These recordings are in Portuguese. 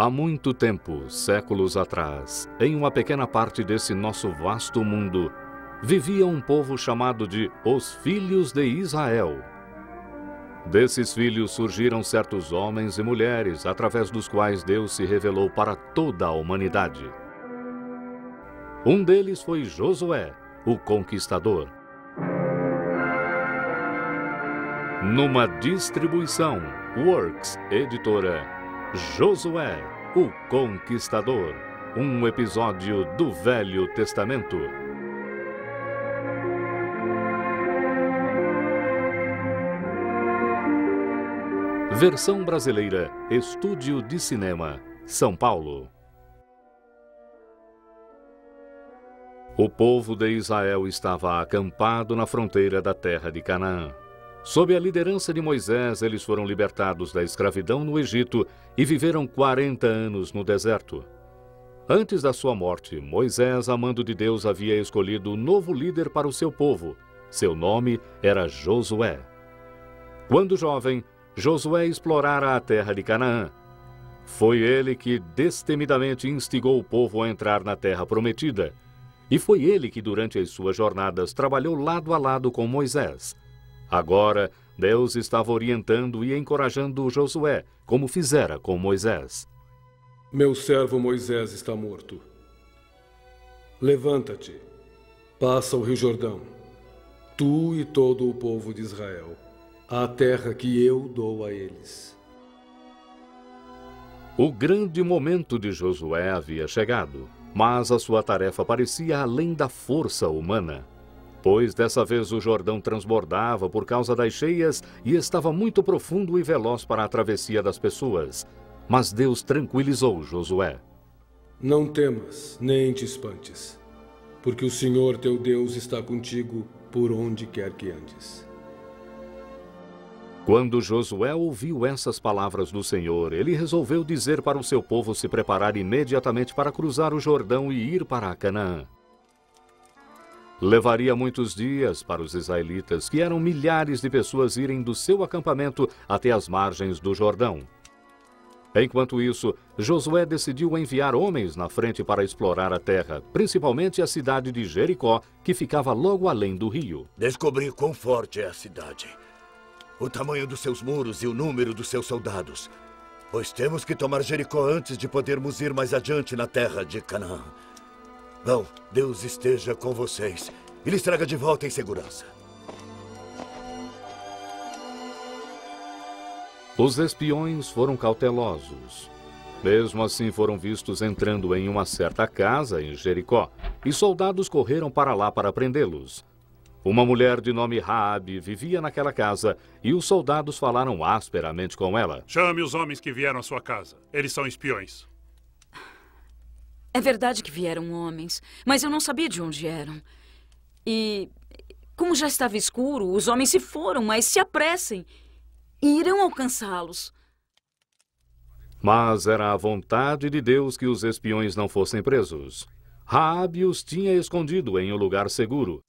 Há muito tempo, séculos atrás, em uma pequena parte desse nosso vasto mundo, vivia um povo chamado de os Filhos de Israel. Desses filhos surgiram certos homens e mulheres, através dos quais Deus se revelou para toda a humanidade. Um deles foi Josué, o conquistador. Numa distribuição, Works Editora, Josué, o Conquistador, um episódio do Velho Testamento. Versão brasileira, Estúdio de Cinema, São Paulo. O povo de Israel estava acampado na fronteira da terra de Canaã. Sob a liderança de Moisés, eles foram libertados da escravidão no Egito e viveram 40 anos no deserto. Antes da sua morte, Moisés, a mando de Deus, havia escolhido um novo líder para o seu povo. Seu nome era Josué. Quando jovem, Josué explorara a terra de Canaã. Foi ele que destemidamente instigou o povo a entrar na terra prometida. E foi ele que, durante as suas jornadas, trabalhou lado a lado com Moisés. Agora, Deus estava orientando e encorajando Josué, como fizera com Moisés. Meu servo Moisés está morto. Levanta-te, passa o Rio Jordão, tu e todo o povo de Israel, à terra que eu dou a eles. O grande momento de Josué havia chegado, mas a sua tarefa parecia além da força humana. Pois dessa vez o Jordão transbordava por causa das cheias e estava muito profundo e veloz para a travessia das pessoas. Mas Deus tranquilizou Josué. Não temas, nem te espantes, porque o Senhor teu Deus está contigo por onde quer que andes. Quando Josué ouviu essas palavras do Senhor, ele resolveu dizer para o seu povo se preparar imediatamente para cruzar o Jordão e ir para Canaã. Levaria muitos dias para os israelitas, que eram milhares de pessoas, irem do seu acampamento até as margens do Jordão. Enquanto isso, Josué decidiu enviar homens na frente para explorar a terra, principalmente a cidade de Jericó, que ficava logo além do rio. Descobri quão forte é a cidade, o tamanho dos seus muros e o número dos seus soldados, pois temos que tomar Jericó antes de podermos ir mais adiante na terra de Canaã. Bom, Deus esteja com vocês e lhes traga de volta em segurança. Os espiões foram cautelosos. Mesmo assim, foram vistos entrando em uma certa casa em Jericó, e soldados correram para lá para prendê-los. Uma mulher de nome Raabe vivia naquela casa, e os soldados falaram asperamente com ela. Chame os homens que vieram à sua casa. Eles são espiões. É verdade que vieram homens, mas eu não sabia de onde eram. E, como já estava escuro, os homens se foram, mas se apressem e irão alcançá-los. Mas era a vontade de Deus que os espiões não fossem presos. Raabe os tinha escondido em um lugar seguro.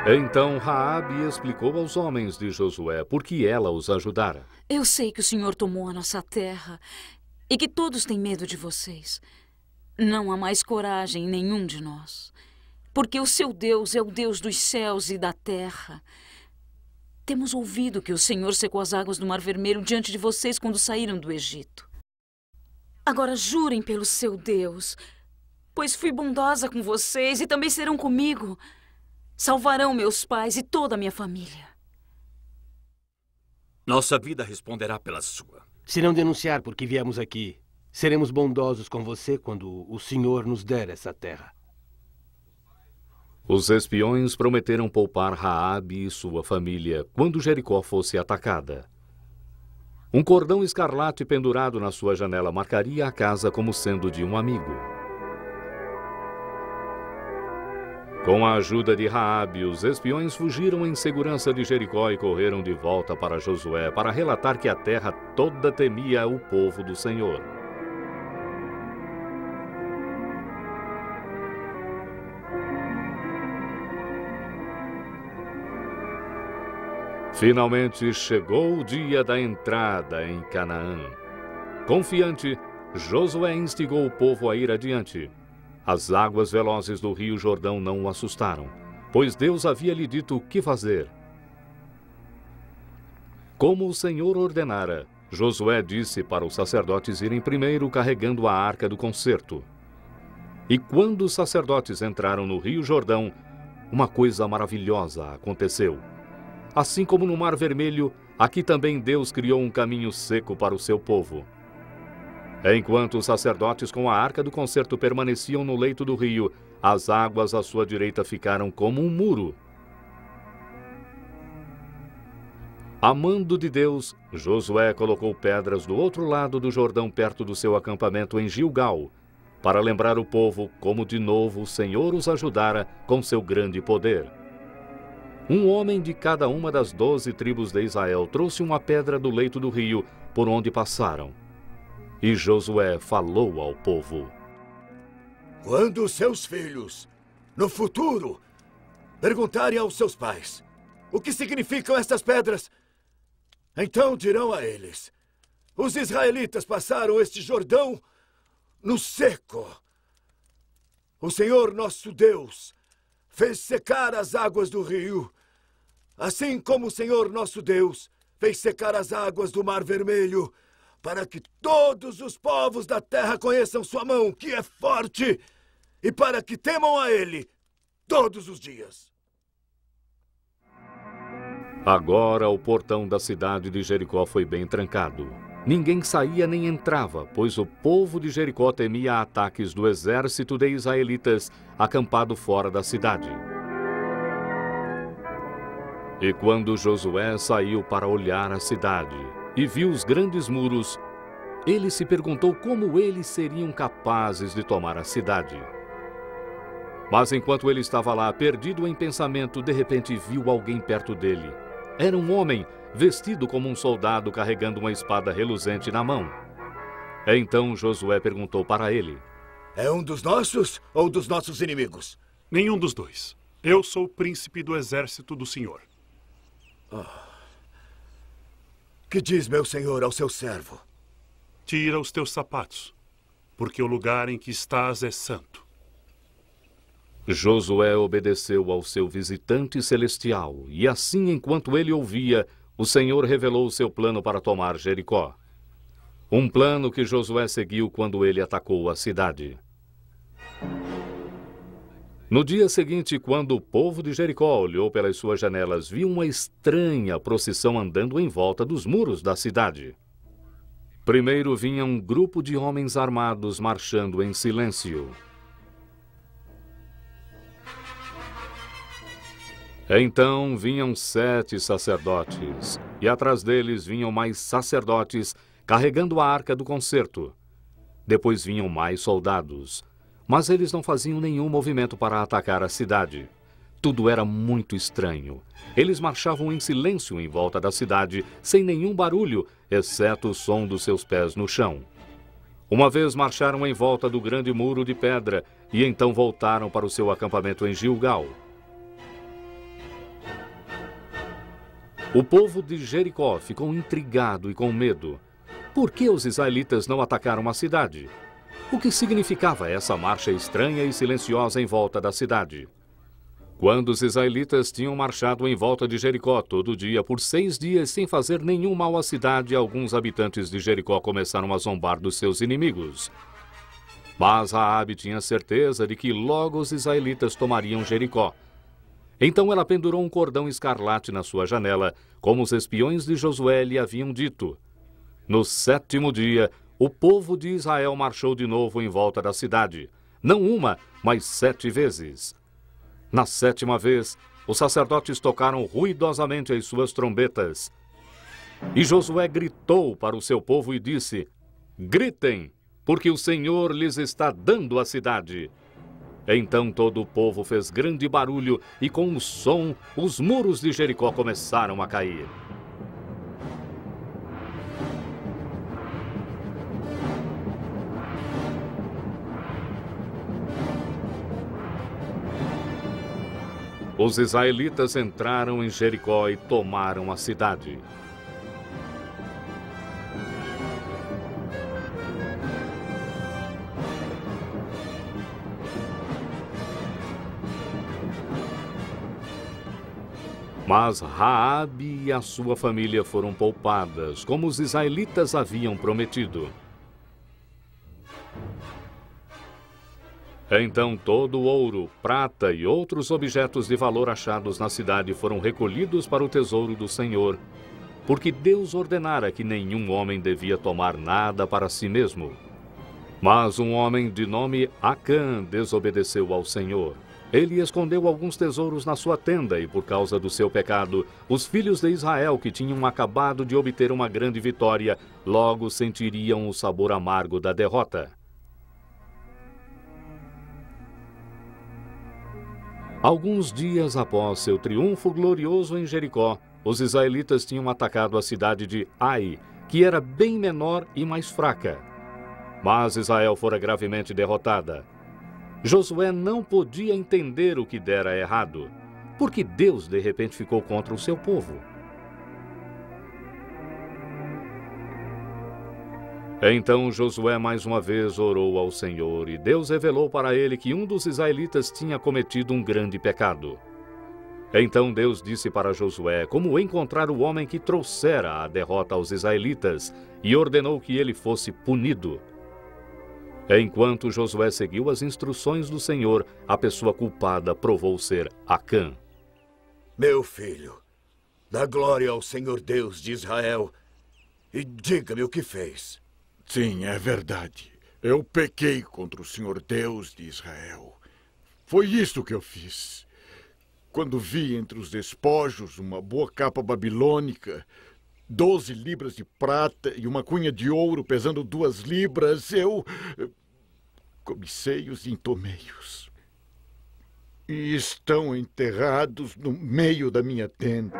Então Raabe explicou aos homens de Josué por que ela os ajudara. Eu sei que o Senhor tomou a nossa terra e que todos têm medo de vocês. Não há mais coragem em nenhum de nós, porque o seu Deus é o Deus dos céus e da terra. Temos ouvido que o Senhor secou as águas do Mar Vermelho diante de vocês quando saíram do Egito. Agora jurem pelo seu Deus, pois fui bondosa com vocês e também serão comigo. Salvarão meus pais e toda a minha família. Nossa vida responderá pela sua. Se não denunciar por que viemos aqui, seremos bondosos com você quando o Senhor nos der essa terra. Os espiões prometeram poupar Raabe e sua família quando Jericó fosse atacada. Um cordão escarlate pendurado na sua janela marcaria a casa como sendo de um amigo. Com a ajuda de Raabe, os espiões fugiram em segurança de Jericó e correram de volta para Josué para relatar que a terra toda temia o povo do Senhor. Finalmente chegou o dia da entrada em Canaã. Confiante, Josué instigou o povo a ir adiante. As águas velozes do rio Jordão não o assustaram, pois Deus havia lhe dito o que fazer. Como o Senhor ordenara, Josué disse para os sacerdotes irem primeiro carregando a arca do concerto. E quando os sacerdotes entraram no rio Jordão, uma coisa maravilhosa aconteceu. Assim como no Mar Vermelho, aqui também Deus criou um caminho seco para o seu povo. Enquanto os sacerdotes com a arca do concerto permaneciam no leito do rio, as águas à sua direita ficaram como um muro. Amando de Deus, Josué colocou pedras do outro lado do Jordão perto do seu acampamento em Gilgal, para lembrar o povo como de novo o Senhor os ajudara com seu grande poder. Um homem de cada uma das 12 tribos de Israel trouxe uma pedra do leito do rio por onde passaram. E Josué falou ao povo: Quando seus filhos, no futuro, perguntarem aos seus pais o que significam estas pedras, então dirão a eles: os israelitas passaram este Jordão no seco. O Senhor nosso Deus fez secar as águas do rio, assim como o Senhor nosso Deus fez secar as águas do Mar Vermelho, para que todos os povos da terra conheçam sua mão, que é forte, e para que temam a Ele todos os dias. Agora o portão da cidade de Jericó foi bem trancado. Ninguém saía nem entrava, pois o povo de Jericó temia ataques do exército de israelitas acampado fora da cidade. E quando Josué saiu para olhar a cidade e viu os grandes muros, ele se perguntou como eles seriam capazes de tomar a cidade. Mas enquanto ele estava lá, perdido em pensamento, de repente viu alguém perto dele. Era um homem, vestido como um soldado, carregando uma espada reluzente na mão. Então Josué perguntou para ele: É um dos nossos ou dos nossos inimigos? Nenhum dos dois. Eu sou o príncipe do exército do Senhor. Que diz meu senhor ao seu servo? Tira os teus sapatos, porque o lugar em que estás é santo. Josué obedeceu ao seu visitante celestial, e assim, enquanto ele ouvia, o Senhor revelou o seu plano para tomar Jericó. Um plano que Josué seguiu quando ele atacou a cidade. No dia seguinte, quando o povo de Jericó olhou pelas suas janelas, viu uma estranha procissão andando em volta dos muros da cidade. Primeiro vinha um grupo de homens armados marchando em silêncio. Então vinham 7 sacerdotes, e atrás deles vinham mais sacerdotes carregando a arca do concerto. Depois vinham mais soldados, mas eles não faziam nenhum movimento para atacar a cidade. Tudo era muito estranho. Eles marchavam em silêncio em volta da cidade, sem nenhum barulho, exceto o som dos seus pés no chão. Uma vez marcharam em volta do grande muro de pedra, e então voltaram para o seu acampamento em Gilgal. O povo de Jericó ficou intrigado e com medo. Por que os israelitas não atacaram a cidade? O que significava essa marcha estranha e silenciosa em volta da cidade? Quando os israelitas tinham marchado em volta de Jericó todo dia por 6 dias sem fazer nenhum mal à cidade, alguns habitantes de Jericó começaram a zombar dos seus inimigos. Mas Raabe tinha certeza de que logo os israelitas tomariam Jericó. Então ela pendurou um cordão escarlate na sua janela, como os espiões de Josué lhe haviam dito. No 7º dia, o povo de Israel marchou de novo em volta da cidade. Não uma, mas 7 vezes. Na 7ª vez, os sacerdotes tocaram ruidosamente as suas trombetas. E Josué gritou para o seu povo e disse: Gritem, porque o Senhor lhes está dando a cidade. Então todo o povo fez grande barulho e com o som, os muros de Jericó começaram a cair. os israelitas entraram em Jericó e tomaram a cidade. Mas Raabe e a sua família foram poupadas, como os israelitas haviam prometido. Então todo o ouro, prata e outros objetos de valor achados na cidade foram recolhidos para o tesouro do Senhor, porque Deus ordenara que nenhum homem devia tomar nada para si mesmo. Mas um homem de nome Acã desobedeceu ao Senhor. Ele escondeu alguns tesouros na sua tenda e, por causa do seu pecado, os filhos de Israel, que tinham acabado de obter uma grande vitória, logo sentiriam o sabor amargo da derrota. Alguns dias após seu triunfo glorioso em Jericó, os israelitas tinham atacado a cidade de Ai, que era bem menor e mais fraca. Mas Israel fora gravemente derrotada. Josué não podia entender o que dera errado, porque Deus de repente ficou contra o seu povo. Então Josué mais uma vez orou ao Senhor, e Deus revelou para ele que um dos israelitas tinha cometido um grande pecado. Então Deus disse para Josué como encontrar o homem que trouxera a derrota aos israelitas, e ordenou que ele fosse punido. Enquanto Josué seguiu as instruções do Senhor, a pessoa culpada provou ser Acã. Meu filho, dá glória ao Senhor Deus de Israel e diga-me o que fez. Sim, é verdade. Eu pequei contra o Senhor Deus de Israel. Foi isso que eu fiz. Quando vi entre os despojos uma boa capa babilônica, 12 libras de prata e uma cunha de ouro pesando 2 libras, eu cobicei-os e entomei-os. E estão enterrados no meio da minha tenda.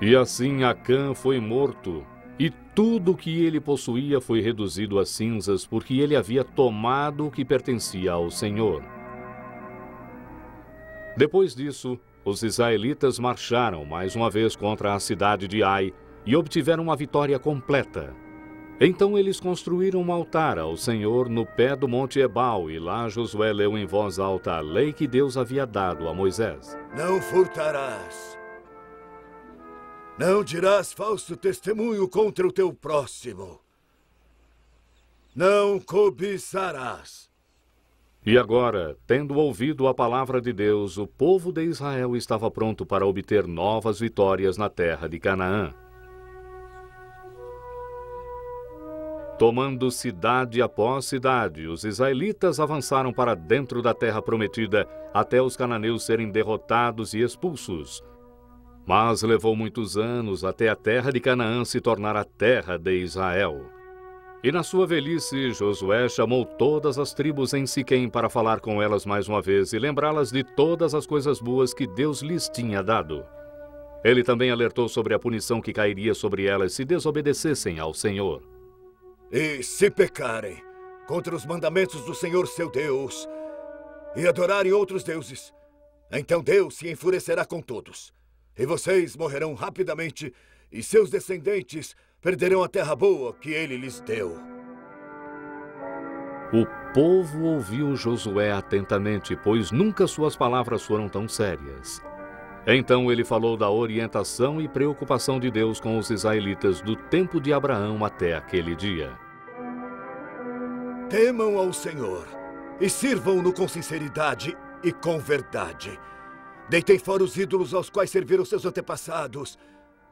E assim Acã foi morto, e tudo o que ele possuía foi reduzido a cinzas, porque ele havia tomado o que pertencia ao Senhor. Depois disso, os israelitas marcharam mais uma vez contra a cidade de Ai e obtiveram uma vitória completa. Então eles construíram um altar ao Senhor no pé do monte Ebal, e lá Josué leu em voz alta a lei que Deus havia dado a Moisés. Não furtarás. Não dirás falso testemunho contra o teu próximo. Não cobiçarás. E agora, tendo ouvido a palavra de Deus, o povo de Israel estava pronto para obter novas vitórias na terra de Canaã. Tomando cidade após cidade, os israelitas avançaram para dentro da terra prometida, até os cananeus serem derrotados e expulsos. Mas levou muitos anos até a terra de Canaã se tornar a terra de Israel. E na sua velhice, Josué chamou todas as tribos em Siquém para falar com elas mais uma vez e lembrá-las de todas as coisas boas que Deus lhes tinha dado. Ele também alertou sobre a punição que cairia sobre elas se desobedecessem ao Senhor. E se pecarem contra os mandamentos do Senhor seu Deus e adorarem outros deuses, então Deus se enfurecerá com todos. E vocês morrerão rapidamente, e seus descendentes perderão a terra boa que ele lhes deu. O povo ouviu Josué atentamente, pois nunca suas palavras foram tão sérias. Então ele falou da orientação e preocupação de Deus com os israelitas do tempo de Abraão até aquele dia. Temam ao Senhor e sirvam-no com sinceridade e com verdade. Deitem fora os ídolos aos quais serviram seus antepassados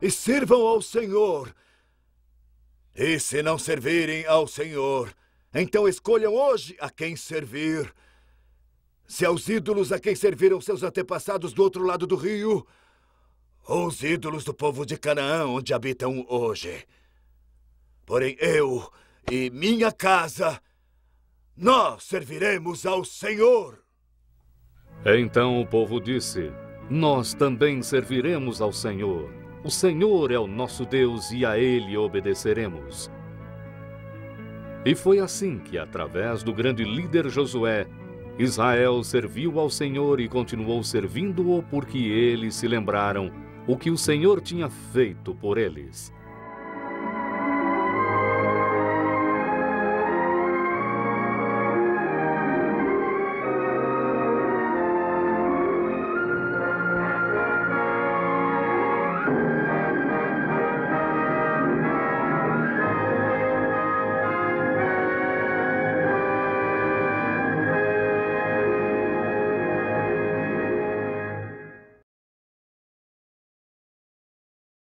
e sirvam ao Senhor. E se não servirem ao Senhor, então escolham hoje a quem servir. Se aos ídolos a quem serviram seus antepassados do outro lado do rio, ou os ídolos do povo de Canaã, onde habitam hoje. Porém eu e minha casa, nós serviremos ao Senhor. Então o povo disse: nós também serviremos ao Senhor. O Senhor é o nosso Deus e a Ele obedeceremos. E foi assim que, através do grande líder Josué, Israel serviu ao Senhor e continuou servindo-o porque eles se lembraram o que o Senhor tinha feito por eles.